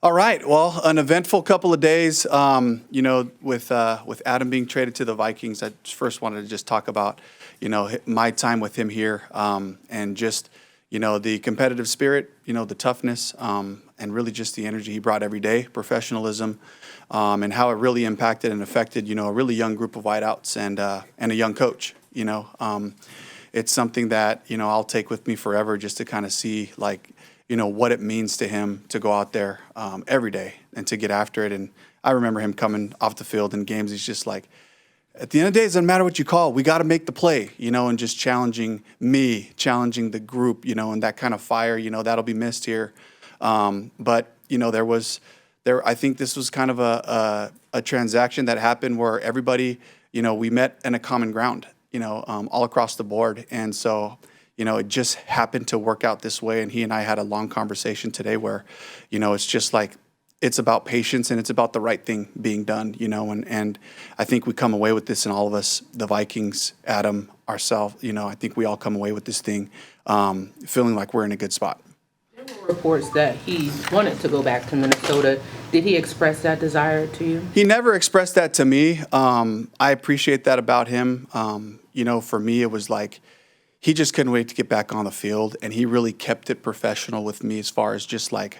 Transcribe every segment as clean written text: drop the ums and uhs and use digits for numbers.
All right. Well, an eventful couple of days. With Adam being traded to the Vikings, I first wanted to just talk about, my time with him here, and just, the competitive spirit, the toughness, and really just the energy he brought every day, professionalism, and how it really impacted and affected, a really young group of wideouts and a young coach. It's something that I'll take with me forever, just to kind of see what it means to him to go out there every day and to get after it. And I remember him coming off the field in games. He's just like, at the end of the day, it doesn't matter what you call. We got to make the play, and just challenging me, challenging the group, and that kind of fire, that'll be missed here. But I think this was kind of a transaction that happened where everybody, we met in a common ground, all across the board. And so, it just happened to work out this way. And he and I had a long conversation today where, it's just like, it's about patience and it's about the right thing being done, and I think we come away with this, and all of us, the Vikings, Adam, ourselves, I think we all come away with this thing feeling like we're in a good spot. There were reports that he wanted to go back to Minnesota. Did he express that desire to you? He never expressed that to me. I appreciate that about him. For me, it was like, he just couldn't wait to get back on the field, and he really kept it professional with me as far as just like,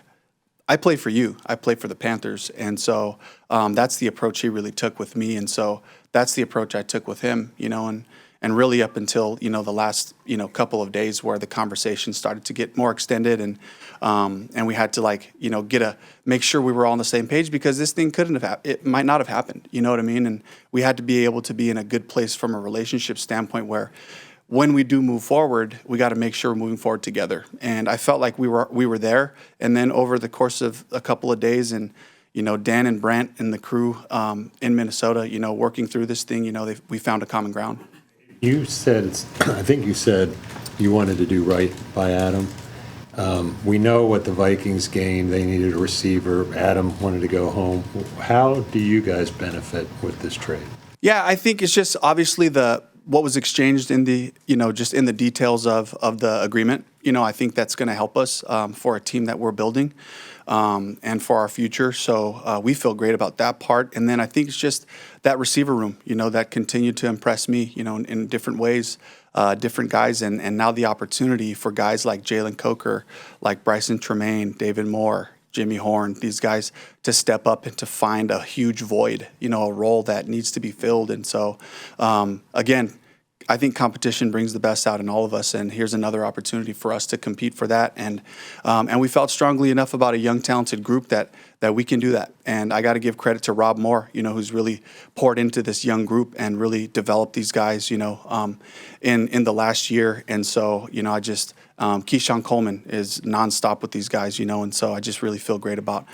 I play for you. I play for the Panthers. And so that's the approach he really took with me. And so that's the approach I took with him, and really up until, the last, couple of days where the conversation started to get more extended, and we had to make sure we were all on the same page, because this thing it might not have happened. You know what I mean? And we had to be able to be in a good place from a relationship standpoint where, when we do move forward, we got to make sure we're moving forward together. And I felt like we were there. And then over the course of a couple of days, and Dan and Brent and the crew in Minnesota, working through this thing, we found a common ground. You said, I think you said you wanted to do right by Adam. We know what the Vikings gained. They needed a receiver. Adam wanted to go home. How do you guys benefit with this trade? Yeah, I think it's just obviously what was exchanged in the, just in the details of the agreement. I think that's going to help us for a team that we're building and for our future. So we feel great about that part. And then I think it's just that receiver room, that continued to impress me, in different ways, different guys. And now the opportunity for guys like Jalen Coker, like Bryson Tremaine, David Moore, Jimmy Horn, these guys to step up and to find a huge void, a role that needs to be filled. And so, again, I think competition brings the best out in all of us, and here's another opportunity for us to compete for that. And we felt strongly enough about a young, talented group that we can do that. And I got to give credit to Rob Moore, who's really poured into this young group and really developed these guys, in the last year. And so, I just Keyshawn Coleman is nonstop with these guys, and so I just really feel great about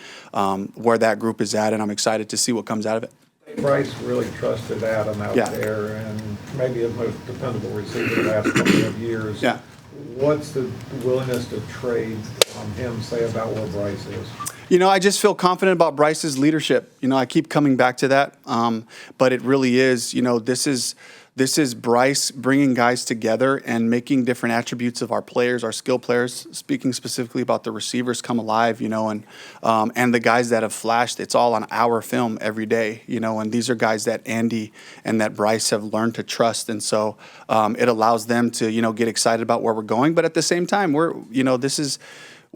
where that group is at, and I'm excited to see what comes out of it. Bryce really trusted Adam out there, and maybe the most dependable receiver the last couple of years. Yeah. What's the willingness to trade him say about where Bryce is? I just feel confident about Bryce's leadership. I keep coming back to that, but it really is, this is Bryce bringing guys together and making different attributes of our players, our skill players, speaking specifically about the receivers, come alive, and the guys that have flashed. It's all on our film every day, and these are guys that Andy and that Bryce have learned to trust. And so it allows them to, get excited about where we're going. But at the same time,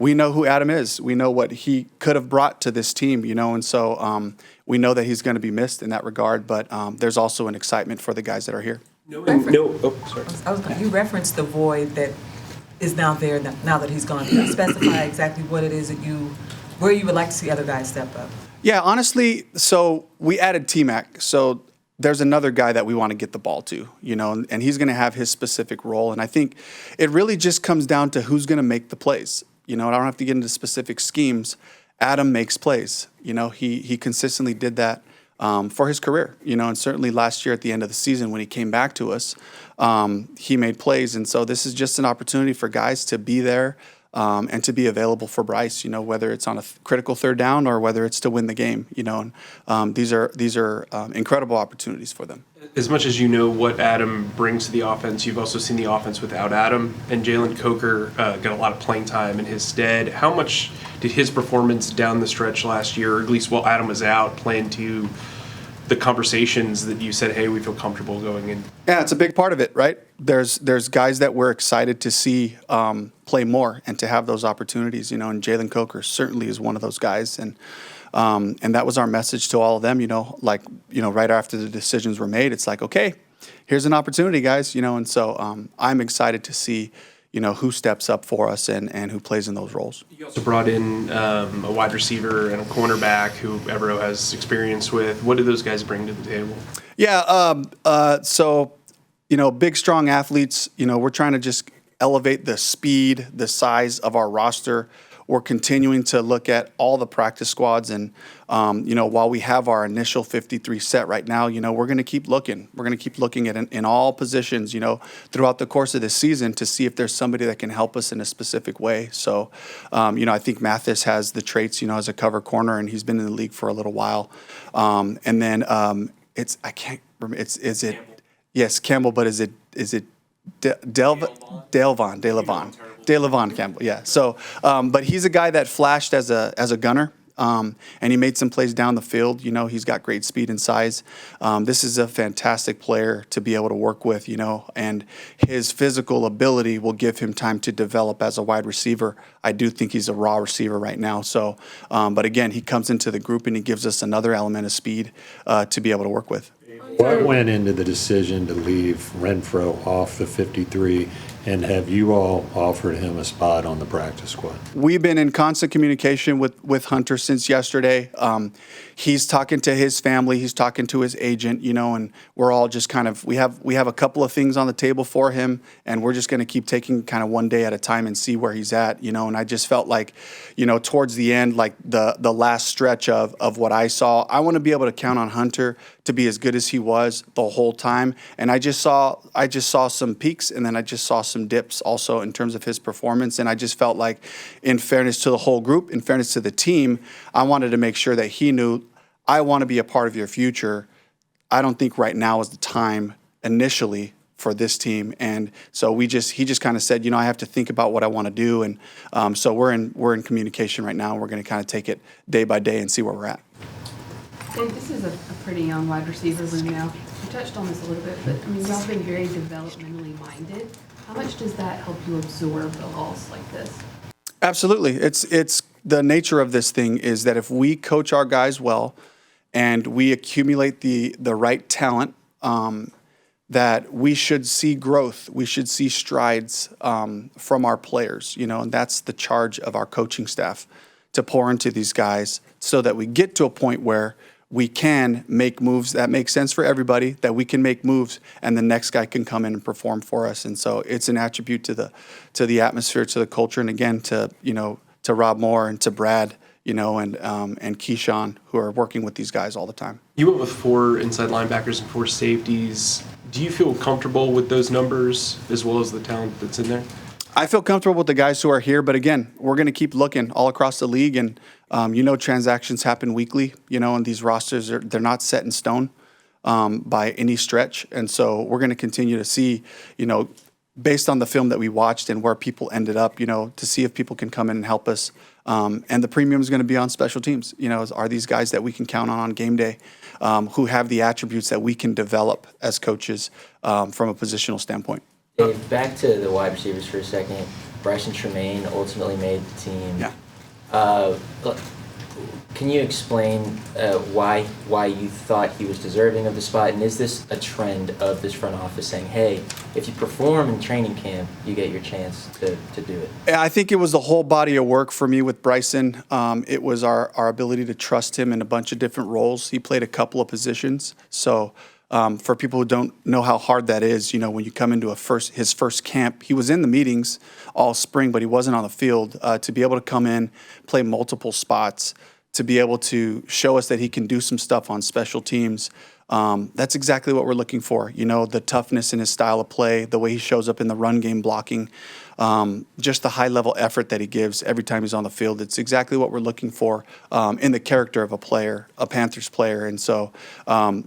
we know who Adam is. We know what he could have brought to this team, and so we know that he's going to be missed in that regard, but there's also an excitement for the guys that are here. You referenced the void that is now there now that he's gone. Can you specify exactly what it is that where you would like to see other guys step up? Yeah, honestly, so we added T-Mac, so there's another guy that we want to get the ball to, and he's going to have his specific role, and I think it really just comes down to who's going to make the plays. I don't have to get into specific schemes. Adam makes plays. He consistently did that for his career. And certainly last year at the end of the season when he came back to us, he made plays. And so this is just an opportunity for guys to be there, and to be available for Bryce, whether it's on a critical third down or whether it's to win the game, and these are incredible opportunities for them. As much as you know what Adam brings to the offense, you've also seen the offense without Adam, and Jalen Coker got a lot of playing time in his stead. How much did his performance down the stretch last year, or at least while Adam was out, play into the conversations that you said, hey, we feel comfortable going in? Yeah, it's a big part of it, right? There's guys that we're excited to see play more and to have those opportunities, and Jalen Coker certainly is one of those guys. And that was our message to all of them, right after the decisions were made. It's like, okay, here's an opportunity, guys, and so I'm excited to see, who steps up for us and who plays in those roles. You also brought in a wide receiver and a cornerback who Evero has experience with. What do those guys bring to the table? Yeah, so, big, strong athletes, we're trying to just elevate the speed, the size of our roster. We're continuing to look at all the practice squads, and while we have our initial 53 set right now, we're going to keep looking. We're going to keep looking at in all positions, throughout the course of this season to see if there's somebody that can help us in a specific way. So, I think Mathis has the traits, as a cover corner, and he's been in the league for a little while. And then I can't remember. Is it? Yes, Campbell, but is it Delevon Campbell, yeah. So, but he's a guy that flashed as a gunner, and he made some plays down the field. He's got great speed and size. This is a fantastic player to be able to work with, and his physical ability will give him time to develop as a wide receiver. I do think he's a raw receiver right now. So, but again, he comes into the group and he gives us another element of speed to be able to work with. What went into the decision to leave Renfro off the 53, and have you all offered him a spot on the practice squad? We've been in constant communication with Hunter since yesterday. He's talking to his family. He's talking to his agent, and we're all just kind of, we have a couple of things on the table for him, and we're just going to keep taking kind of one day at a time and see where he's at, and I just felt like, towards the end, like the last stretch of what I saw, I want to be able to count on Hunter to be as good as he was the whole time. And I just saw some peaks, and then I just saw some dips also in terms of his performance. And I just felt like, in fairness to the whole group, in fairness to the team, I wanted to make sure that he knew, I want to be a part of your future. I don't think right now is the time initially for this team. And so he just kind of said, I have to think about what I want to do. And so we're in communication right now. We're going to kind of take it day by day and see where we're at. Dave, this is a pretty young wide receiver room now. You touched on this a little bit, but y'all been very developmentally minded. How much does that help you absorb a loss like this? Absolutely. It's the nature of this thing is that if we coach our guys well and we accumulate the right talent, that we should see growth. We should see strides from our players, and that's the charge of our coaching staff, to pour into these guys so that we get to a point where we can make moves that make sense for everybody, that we can make moves and the next guy can come in and perform for us. And so it's an attribute to the atmosphere, to the culture, and again, to Rob Moore and to Brad, and Keyshawn, who are working with these guys all the time. You went with 4 inside linebackers and 4 safeties. Do you feel comfortable with those numbers as well as the talent that's in there? I feel comfortable with the guys who are here, but again, we're going to keep looking all across the league, and transactions happen weekly, and these rosters they're not set in stone by any stretch, and so we're going to continue to see, based on the film that we watched and where people ended up, to see if people can come in and help us, and the premium is going to be on special teams. Are these guys that we can count on game day, who have the attributes that we can develop as coaches from a positional standpoint. Dave, back to the wide receivers for a second. Bryson Tremaine ultimately made the team. Yeah. Can you explain why you thought he was deserving of the spot? And is this a trend of this front office saying, hey, if you perform in training camp, you get your chance to do it? I think it was the whole body of work for me with Bryson. It was our ability to trust him in a bunch of different roles. He played a couple of positions. So for people who don't know how hard that is, when you come into his first camp, he was in the meetings all spring, but he wasn't on the field. To be able to come in, play multiple spots, to be able to show us that he can do some stuff on special teams. That's exactly what we're looking for. You know, the toughness in his style of play, the way he shows up in the run game blocking, just the high level effort that he gives every time he's on the field. It's exactly what we're looking for in the character of a player, a Panthers player. And so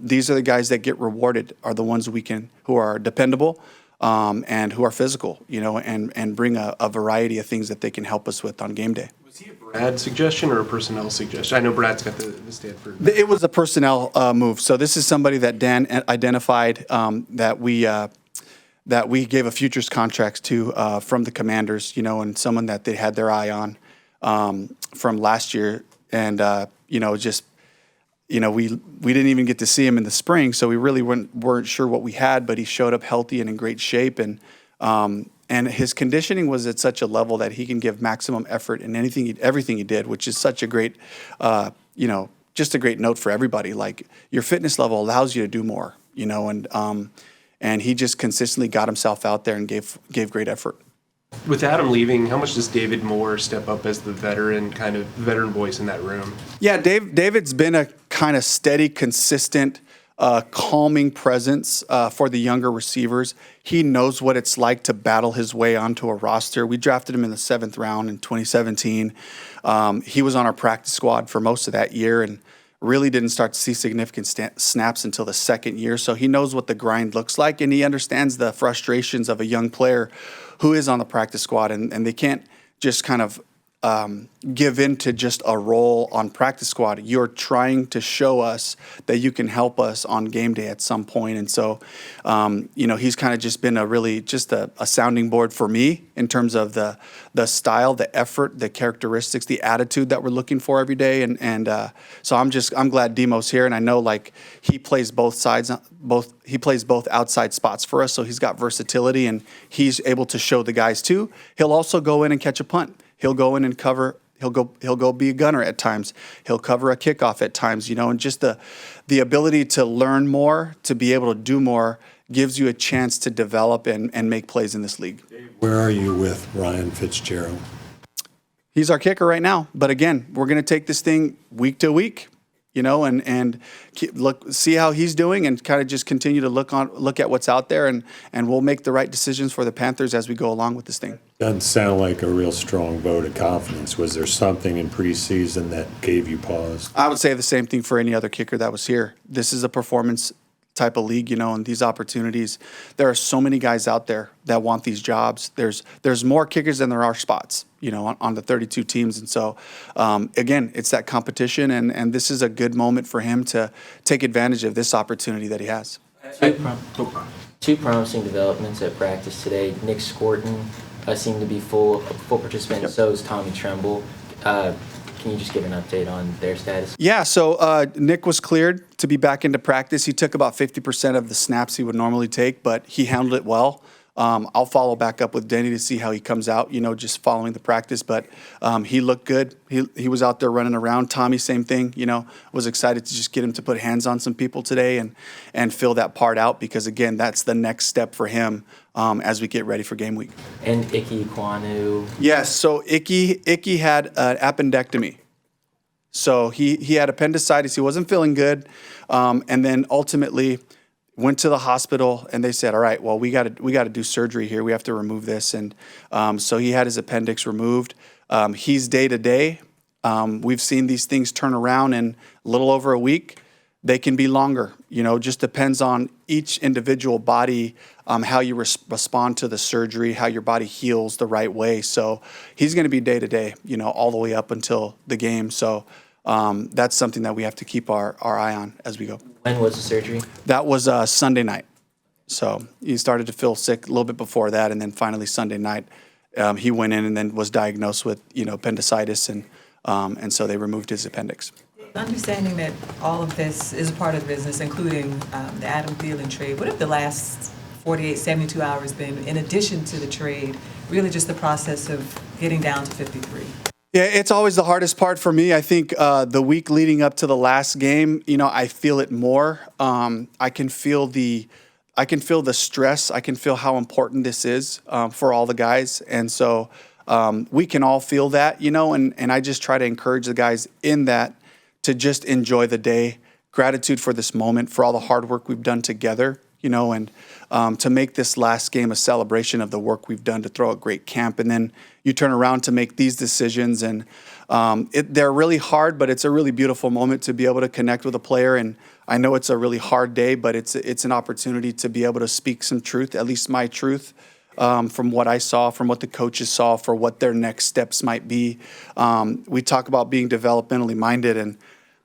these are the guys that get rewarded, are the ones who are dependable and who are physical, you know, and bring a variety of things that they can help us with on game day. Was he a Brad suggestion or a personnel suggestion? I know Brad's got the Stanford. It was a personnel move. So this is somebody that Dan identified that we gave a futures contract to from the Commanders, you know, and someone that they had their eye on from last year. And, you know, just, you know, we didn't even get to see him in the spring, so we really weren't sure what we had, but he showed up healthy and in great shape. And his conditioning was at such a level that he can give maximum effort in everything he did, which is such a great, you know, just a great note for everybody. Like, your fitness level allows you to do more, you know, and he just consistently got himself out there and gave great effort. With Adam leaving, how much does David Moore step up as the veteran voice in that room? Yeah, David's been a kind of steady, consistent, calming presence for the younger receivers. He knows what it's like to battle his way onto a roster. We drafted him in the 7th round in 2017. He was on our practice squad for most of that year and really didn't start to see significant snaps until the 2nd year. So he knows what the grind looks like, and he understands the frustrations of a young player who is on the practice squad, and they can't just kind of give in to just a role on practice squad. You're trying to show us that you can help us on game day at some point. And so, you know, he's kind of just been a sounding board for me in terms of the style, the effort, the characteristics, the attitude that we're looking for every day. And so I'm glad Demo's here. And I know, like, he plays both sides, he plays both outside spots for us. So he's got versatility and he's able to show the guys too. He'll also go in and catch a punt. He'll go in and cover. He'll go be a gunner at times. He'll cover a kickoff at times, you know, and just the ability to learn more, to be able to do more, gives you a chance to develop and make plays in this league. Where are you with Ryan Fitzgerald? He's our kicker right now. But again, we're going to take this thing week to week, you know, and see how he's doing and kind of just continue to look at what's out there, and we'll make the right decisions for the Panthers as we go along with this thing. Doesn't sound like a real strong vote of confidence. Was there something in preseason that gave you pause? I would say the same thing for any other kicker that was here. This is a performance type of league, you know, and these opportunities. There are so many guys out there that want these jobs. There's more kickers than there are spots, you know, on the 32 teams. And so, again, it's that competition, and this is a good moment for him to take advantage of this opportunity that he has. Two promising developments at practice today. Nick Scorton seemed to be full participant, Yep. So is Tommy Tremble. Can you just give an update on their status? Yeah, so Nick was cleared to be back into practice. He took about 50% of the snaps he would normally take, but he handled it well. I'll follow back up with Denny to see how he comes out, you know, just following the practice. But he looked good. He was out there running around. Tommy, same thing, you know, was excited to just get him to put hands on some people today and fill that part out because, again, that's the next step for him as we get ready for game week. And Ike Kwanu. Yes, so Icky had an appendectomy. So he had appendicitis. He wasn't feeling good, and then ultimately went to the hospital, and they said, "All right, well, we got to do surgery here. We have to remove this." And so he had his appendix removed. He's day to day. We've seen these things turn around in a little over a week. They can be longer. You know, just depends on each individual body, how you respond to the surgery, how your body heals the right way. So he's going to be day to day, you know, all the way up until the game. So that's something that we have to keep our eye on as we go. When was the surgery? That was Sunday night. So he started to feel sick a little bit before that, and then finally Sunday night he went in and then was diagnosed with, you know, appendicitis, and so they removed his appendix. Understanding that all of this is a part of the business, including the Adam Thielen trade, what have the last 48, 72 hours been, in addition to the trade, really just the process of getting down to 53? Yeah, it's always the hardest part for me. I think the week leading up to the last game, you know, I feel it more. I can feel the stress. I can feel how important this is for all the guys. And so we can all feel that, and I just try to encourage the guys in that to just enjoy the day, gratitude for this moment, for all the hard work we've done together, and to make this last game a celebration of the work we've done to throw a great camp. And then you turn around to make these decisions, and they're really hard, but it's a really beautiful moment to be able to connect with a player. And I know it's a really hard day, but it's an opportunity to be able to speak some truth, at least my truth, from what I saw, from what the coaches saw, for what their next steps might be. We talk about being developmentally minded, and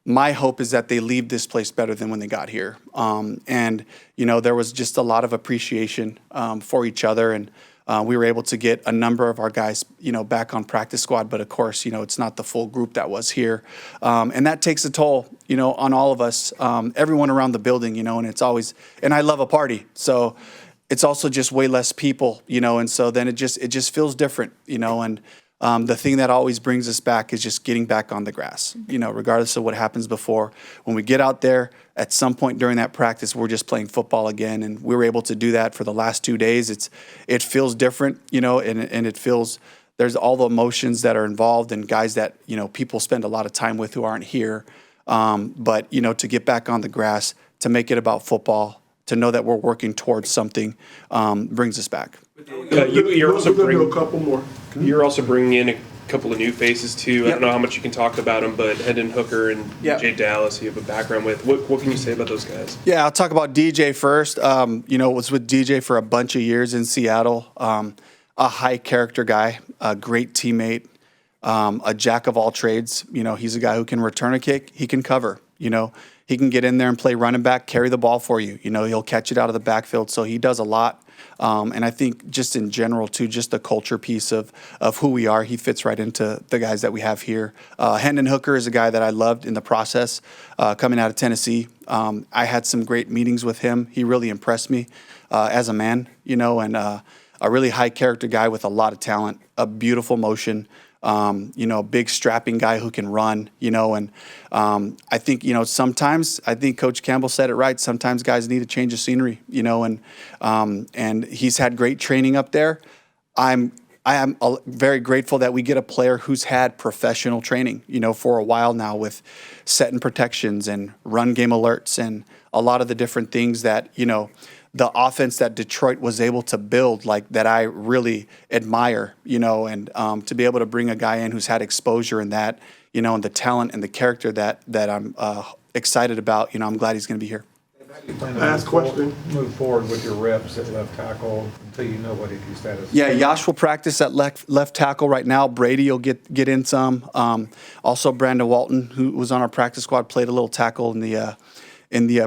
my hope is that they leave this place better than when they got here. And there was just a lot of appreciation for each other, and we were able to get a number of our guys, back on practice squad. But of course, it's not the full group that was here, and that takes a toll, on all of us, everyone around the building, and it's always. And I love a party, so it's also just way less people, and so then it just feels different, and. The thing that always brings us back is just getting back on the grass, regardless of what happens before. When we get out there, at some point during that practice, we're just playing football again, and we were able to do that for the last 2 days. It feels different, and it feels there's all the emotions that are involved, and guys that people spend a lot of time with who aren't here. But to get back on the grass, to make it about football, to know that we're working towards something, brings us back. You're also bringing a couple more. You're also bringing in a couple of new faces too. I don't know how much you can talk about them, but Hendon Hooker and Jay Dallas, you have a background with. What can you say about those guys? Yeah, I'll talk about DJ first. Was with DJ for a bunch of years in Seattle. A high character guy, a great teammate, a jack of all trades. He's a guy who can return a kick. He can cover. He can get in there and play running back, carry the ball for you. He'll catch it out of the backfield. So he does a lot. And I think just in general, too, just the culture piece of who we are, he fits right into the guys that we have here. Hendon Hooker is a guy that I loved in the process coming out of Tennessee. I had some great meetings with him. He really impressed me as a man, and a really high character guy with a lot of talent, a beautiful motion. A big strapping guy who can run, and I think, sometimes I think Coach Campbell said it right. Sometimes guys need a change of scenery, and he's had great training up there. I am very grateful that we get a player who's had professional training, for a while now with set and protections and run game alerts and a lot of the different things that, the offense that Detroit was able to build, like that I really admire, and to be able to bring a guy in who's had exposure in that, and the talent and the character that I'm excited about, I'm glad he's going to be here. Last question. Move forward with your reps at left tackle until you know what his status is. Yeah, Yash will practice at left tackle right now. Brady will get in some. Also, Brandon Walton, who was on our practice squad, played a little tackle in the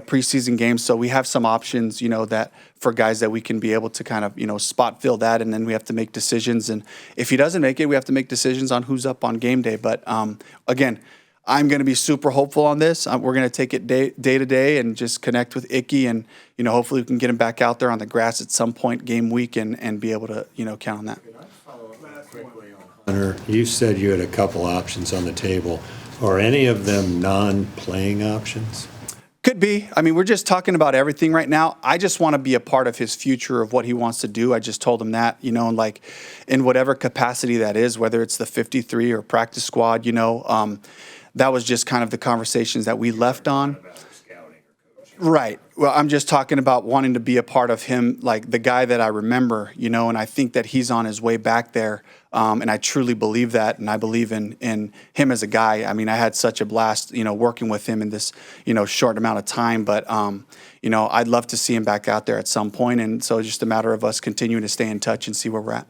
preseason games. So we have some options, that for guys that we can be able to kind of, spot fill that. And then we have to make decisions. And if he doesn't make it, we have to make decisions on who's up on game day. But again, I'm going to be super hopeful on this. We're going to take it day to day and just connect with Icky. And, hopefully we can get him back out there on the grass at some point game week and be able to, count on that. Hunter, you said you had a couple options on the table. Are any of them non-playing options? Could be. I mean, we're just talking about everything right now. I just want to be a part of his future of what he wants to do. I just told him that, and like in whatever capacity that is, whether it's the 53 or practice squad, that was just kind of the conversations that we left on. Right. Well, I'm just talking about wanting to be a part of him, like the guy that I remember, and I think that he's on his way back there. And I truly believe that, and I believe in him as a guy. I mean, I had such a blast, working with him in this, short amount of time. But, I'd love to see him back out there at some point. And so it's just a matter of us continuing to stay in touch and see where we're at.